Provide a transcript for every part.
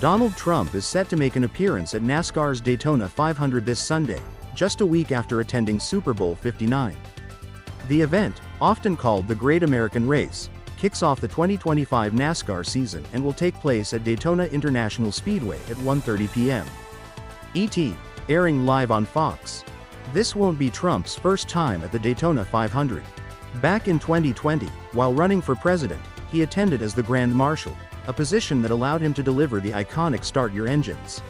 Donald Trump is set to make an appearance at NASCAR's Daytona 500 this Sunday, just a week after attending Super Bowl 59. The event, often called the Great American Race, kicks off the 2025 NASCAR season and will take place at Daytona International Speedway at 1:30 p.m. ET, airing live on Fox. This won't be Trump's first time at the Daytona 500. Back in 2020, while running for president, he attended as the Grand Marshal, a position that allowed him to deliver the iconic "Start Your Engines"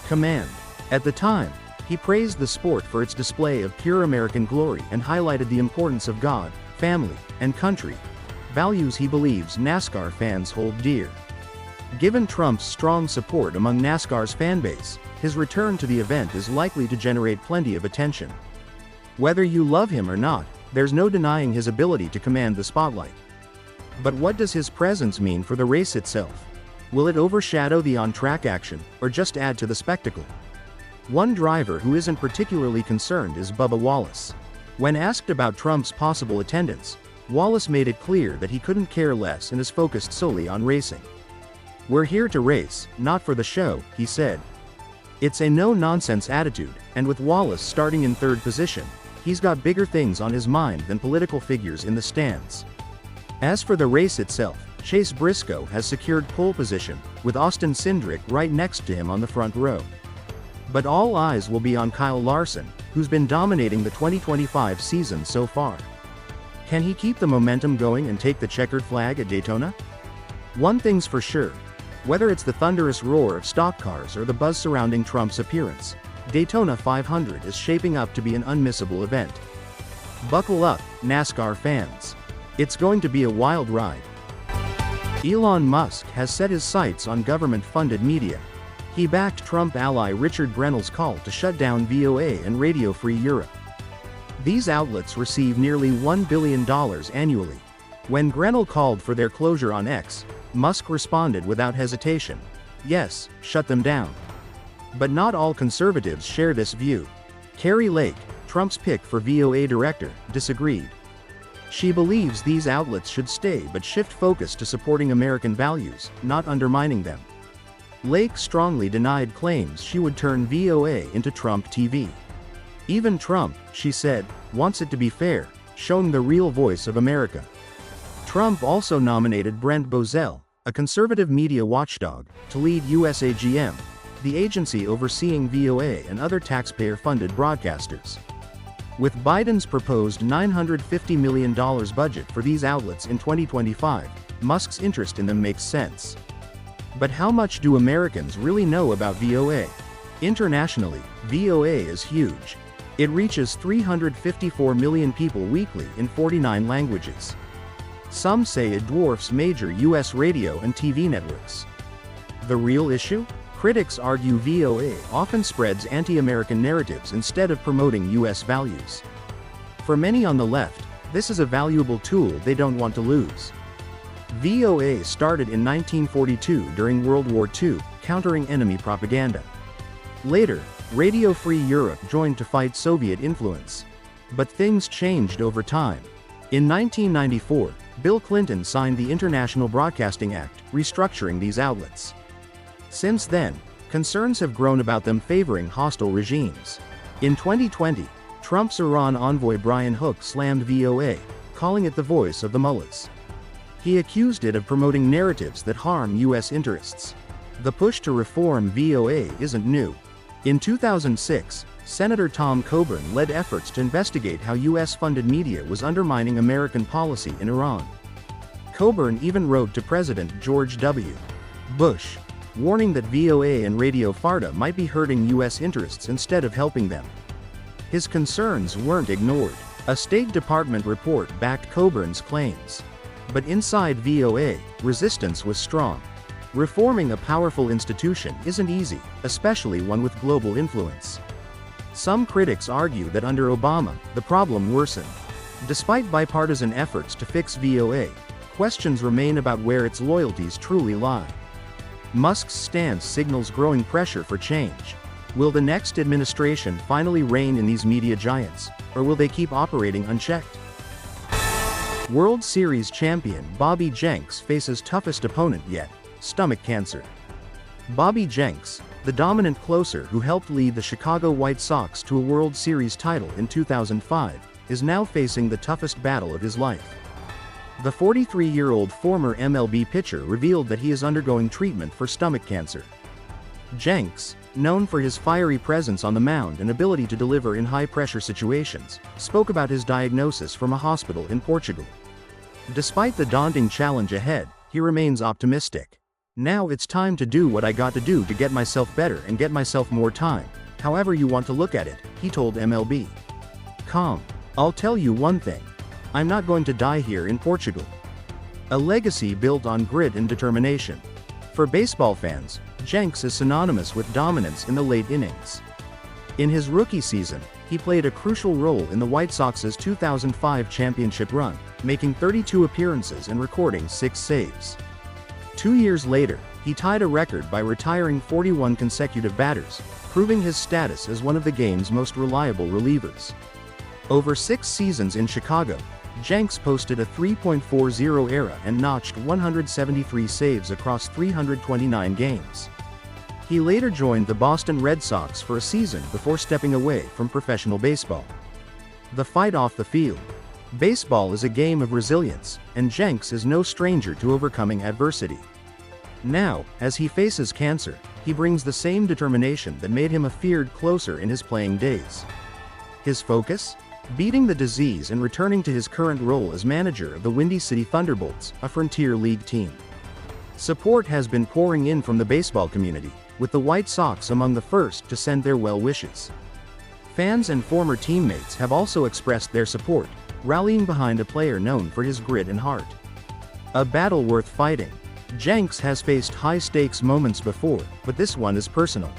command. At the time, he praised the sport for its display of pure American glory and highlighted the importance of God, family, and country, values he believes NASCAR fans hold dear. Given Trump's strong support among NASCAR's fanbase, his return to the event is likely to generate plenty of attention. Whether you love him or not, there's no denying his ability to command the spotlight. But what does his presence mean for the race itself? Will it overshadow the on-track action, or just add to the spectacle? One driver who isn't particularly concerned is Bubba Wallace. When asked about Trump's possible attendance, Wallace made it clear that he couldn't care less and is focused solely on racing. "We're here to race, not for the show," he said. It's a no-nonsense attitude, and with Wallace starting in third position, he's got bigger things on his mind than political figures in the stands. As for the race itself, Chase Briscoe has secured pole position, with Austin Cindric right next to him on the front row. But all eyes will be on Kyle Larson, who's been dominating the 2025 season so far. Can he keep the momentum going and take the checkered flag at Daytona? One thing's for sure. Whether it's the thunderous roar of stock cars or the buzz surrounding Trump's appearance, Daytona 500 is shaping up to be an unmissable event. Buckle up, NASCAR fans. It's going to be a wild ride. Elon Musk has set his sights on government-funded media. He backed Trump ally Richard Brennel's call to shut down VOA and Radio Free Europe. These outlets receive nearly $1 billion annually. When Brennel called for their closure on X, Musk responded without hesitation, "Yes, shut them down." But not all conservatives share this view. Kari Lake, Trump's pick for VOA director, disagreed. She believes these outlets should stay but shift focus to supporting American values, not undermining them. Lake strongly denied claims she would turn VOA into Trump TV. Even Trump, she said, wants it to be fair, showing the real voice of America. Trump also nominated Brent Bozell, a conservative media watchdog, to lead USAGM, the agency overseeing VOA and other taxpayer-funded broadcasters. With Biden's proposed $950 million budget for these outlets in 2025, Musk's interest in them makes sense. But how much do Americans really know about VOA? Internationally, VOA is huge. It reaches 354 million people weekly in 49 languages. Some say it dwarfs major U.S. radio and TV networks. The real issue? Critics argue VOA often spreads anti-American narratives instead of promoting U.S. values. For many on the left, this is a valuable tool they don't want to lose. VOA started in 1942 during World War II, countering enemy propaganda. Later, Radio Free Europe joined to fight Soviet influence. But things changed over time. In 1994, Bill Clinton signed the International Broadcasting Act, restructuring these outlets. Since then, concerns have grown about them favoring hostile regimes. In 2020, Trump's Iran envoy Brian Hook slammed VOA, calling it the voice of the mullahs. He accused it of promoting narratives that harm U.S. interests. The push to reform VOA isn't new. In 2006, Senator Tom Coburn led efforts to investigate how U.S.-funded media was undermining American policy in Iran. Coburn even wrote to President George W. Bush, warning that VOA and Radio Farda might be hurting U.S. interests instead of helping them. His concerns weren't ignored. A State Department report backed Coburn's claims. But inside VOA, resistance was strong. Reforming a powerful institution isn't easy, especially one with global influence. Some critics argue that under Obama, the problem worsened. Despite bipartisan efforts to fix VOA, questions remain about where its loyalties truly lie. Musk's stance signals growing pressure for change. Will the next administration finally rein in these media giants, or will they keep operating unchecked? World Series champion Bobby Jenks faces toughest opponent yet, stomach cancer. Bobby Jenks, the dominant closer who helped lead the Chicago White Sox to a World Series title in 2005, is now facing the toughest battle of his life. The 43-year-old former MLB pitcher revealed that he is undergoing treatment for stomach cancer. Jenks, known for his fiery presence on the mound and ability to deliver in high-pressure situations, spoke about his diagnosis from a hospital in Portugal. Despite the daunting challenge ahead, he remains optimistic. "Now it's time to do what I got to do to get myself better and get myself more time, however you want to look at it," he told MLB.com. "I'll tell you one thing. I'm not going to die here in Portugal." A legacy built on grit and determination. For baseball fans, Jenks is synonymous with dominance in the late innings. In his rookie season, he played a crucial role in the White Sox's 2005 championship run, making 32 appearances and recording 6 saves. 2 years later, he tied a record by retiring 41 consecutive batters, proving his status as one of the game's most reliable relievers. Over 6 seasons in Chicago, Jenks posted a 3.40 ERA and notched 173 saves across 329 games. He later joined the Boston Red Sox for a season before stepping away from professional baseball. The fight off the field. Baseball is a game of resilience, and Jenks is no stranger to overcoming adversity. Now, as he faces cancer, he brings the same determination that made him a feared closer in his playing days. His focus? Beating the disease and returning to his current role as manager of the Windy City Thunderbolts, a Frontier League team. Support has been pouring in from the baseball community, with the White Sox among the first to send their well wishes. Fans and former teammates have also expressed their support, rallying behind a player known for his grit and heart. A battle worth fighting. Jenks has faced high-stakes moments before, but this one is personal.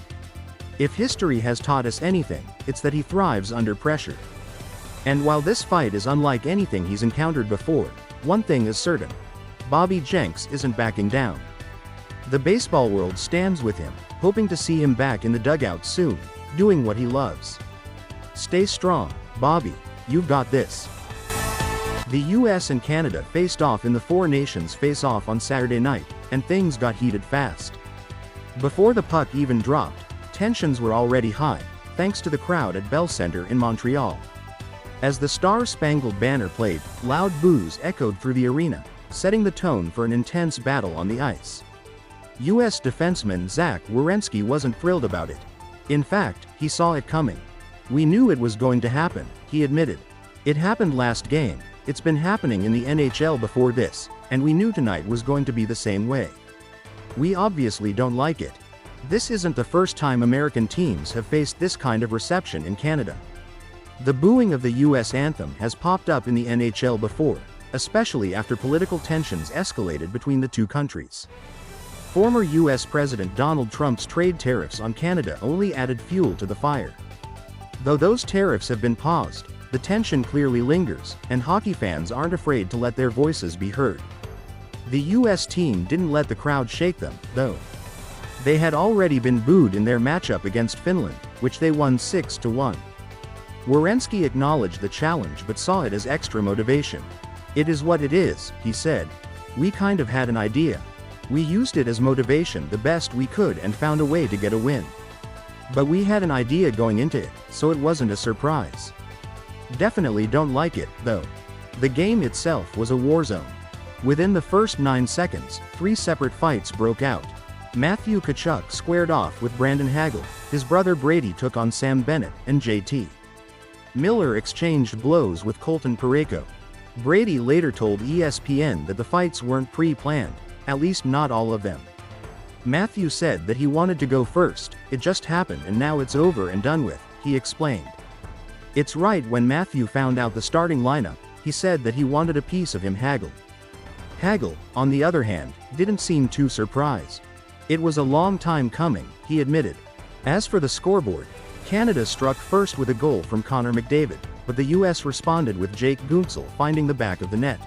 If history has taught us anything, it's that he thrives under pressure. And while this fight is unlike anything he's encountered before, one thing is certain: Bobby Jenks isn't backing down. The baseball world stands with him, hoping to see him back in the dugout soon, doing what he loves. Stay strong, Bobby, you've got this. The US and Canada faced off in the Four Nations face-off on Saturday night, and things got heated fast. Before the puck even dropped, tensions were already high, thanks to the crowd at Bell Centre in Montreal. As the Star-Spangled Banner played, loud boos echoed through the arena, setting the tone for an intense battle on the ice. U.S. defenseman Zach Werenski wasn't thrilled about it. In fact, he saw it coming. "We knew it was going to happen," he admitted. "It happened last game, it's been happening in the NHL before this, and we knew tonight was going to be the same way. We obviously don't like it. This isn't the first time American teams have faced this kind of reception in Canada. The booing of the U.S. anthem has popped up in the NHL before, especially after political tensions escalated between the two countries. Former U.S. President Donald Trump's trade tariffs on Canada only added fuel to the fire. Though those tariffs have been paused, the tension clearly lingers, and hockey fans aren't afraid to let their voices be heard. The U.S. team didn't let the crowd shake them, though. They had already been booed in their matchup against Finland, which they won 6-1. Werenski acknowledged the challenge but saw it as extra motivation. "It is what it is," he said. "We kind of had an idea. We used it as motivation the best we could and found a way to get a win. But we had an idea going into it, so it wasn't a surprise. Definitely don't like it, though. The game itself was a war zone. Within the first 9 seconds, 3 separate fights broke out. Matthew Tkachuk squared off with Brandon Hagel, his brother Brady took on Sam Bennett, and JT Miller exchanged blows with Colton Parayko. Brady later told ESPN that the fights weren't pre-planned, at least not all of them. Matthew said that he wanted to go first, it just happened and now it's over and done with, he explained. It's right when Matthew found out the starting lineup, he said that he wanted a piece of him. Hagel, on the other hand, didn't seem too surprised. It was a long time coming, he admitted. As for the scoreboard, Canada struck first with a goal from Connor McDavid, but the US responded with Jake Guentzel finding the back of the net.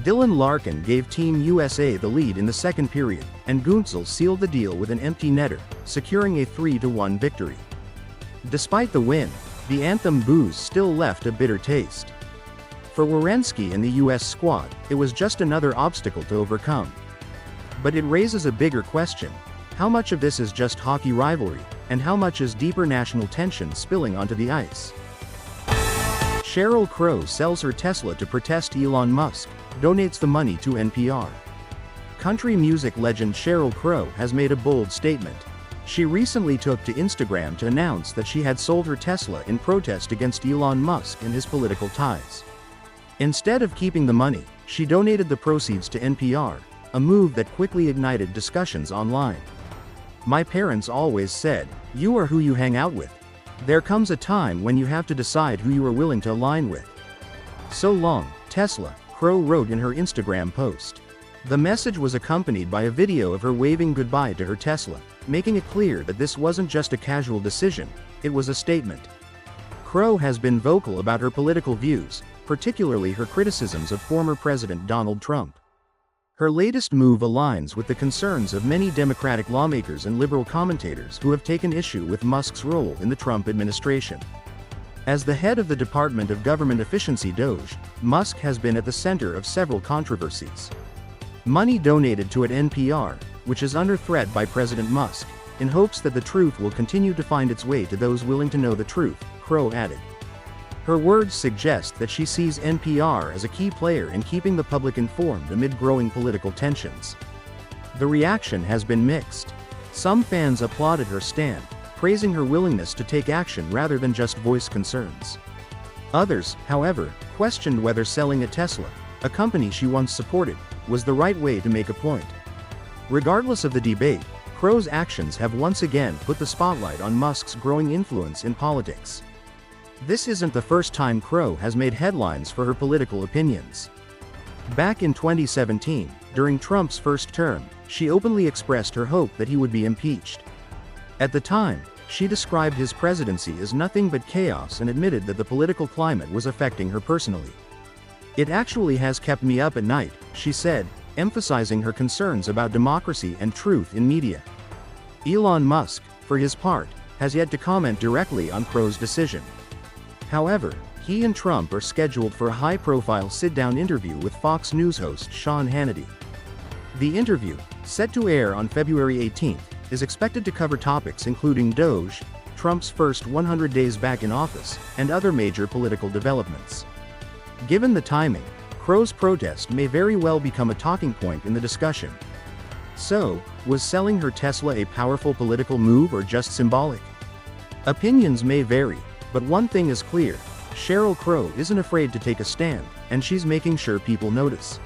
Dylan Larkin gave Team USA the lead in the second period, and Guentzel sealed the deal with an empty netter, securing a 3-1 victory. Despite the win, the anthem boos still left a bitter taste. For Werenski and the US squad, it was just another obstacle to overcome. But it raises a bigger question: How much of this is just hockey rivalry, and how much is deeper national tension spilling onto the ice? Sheryl Crow sells her Tesla to protest Elon Musk, donates the money to NPR. Country music legend Sheryl Crow has made a bold statement. She recently took to Instagram to announce that she had sold her Tesla in protest against Elon Musk and his political ties. Instead of keeping the money, she donated the proceeds to NPR, a move that quickly ignited discussions online. "My parents always said, 'You are who you hang out with.' There comes a time when you have to decide who you are willing to align with. So long, Tesla," Crow wrote in her Instagram post. The message was accompanied by a video of her waving goodbye to her Tesla, making it clear that this wasn't just a casual decision, it was a statement. Crow has been vocal about her political views, particularly her criticisms of former President Donald Trump. Her latest move aligns with the concerns of many Democratic lawmakers and liberal commentators who have taken issue with Musk's role in the Trump administration. As the head of the Department of Government Efficiency DOGE, Musk has been at the center of several controversies. Money donated to NPR, which is under threat by President Musk, in hopes that the truth will continue to find its way to those willing to know the truth, Crow added. Her words suggest that she sees NPR as a key player in keeping the public informed amid growing political tensions. The reaction has been mixed. Some fans applauded her stand, praising her willingness to take action rather than just voice concerns. Others, however, questioned whether selling a Tesla, a company she once supported, was the right way to make a point. Regardless of the debate, Crow's actions have once again put the spotlight on Musk's growing influence in politics. This isn't the first time Crow has made headlines for her political opinions. Back in 2017, during Trump's first term, she openly expressed her hope that he would be impeached. At the time, she described his presidency as nothing but chaos and admitted that the political climate was affecting her personally. "It actually has kept me up at night," she said, emphasizing her concerns about democracy and truth in media. Elon Musk, for his part, has yet to comment directly on Crow's decision. However, he and Trump are scheduled for a high-profile sit-down interview with Fox News host Sean Hannity. The interview, set to air on February 18th, is expected to cover topics including DOGE, Trump's first 100 days back in office, and other major political developments. Given the timing, Crow's protest may very well become a talking point in the discussion. So, was selling her Tesla a powerful political move or just symbolic? Opinions may vary, but one thing is clear: Sheryl Crow isn't afraid to take a stand, and she's making sure people notice.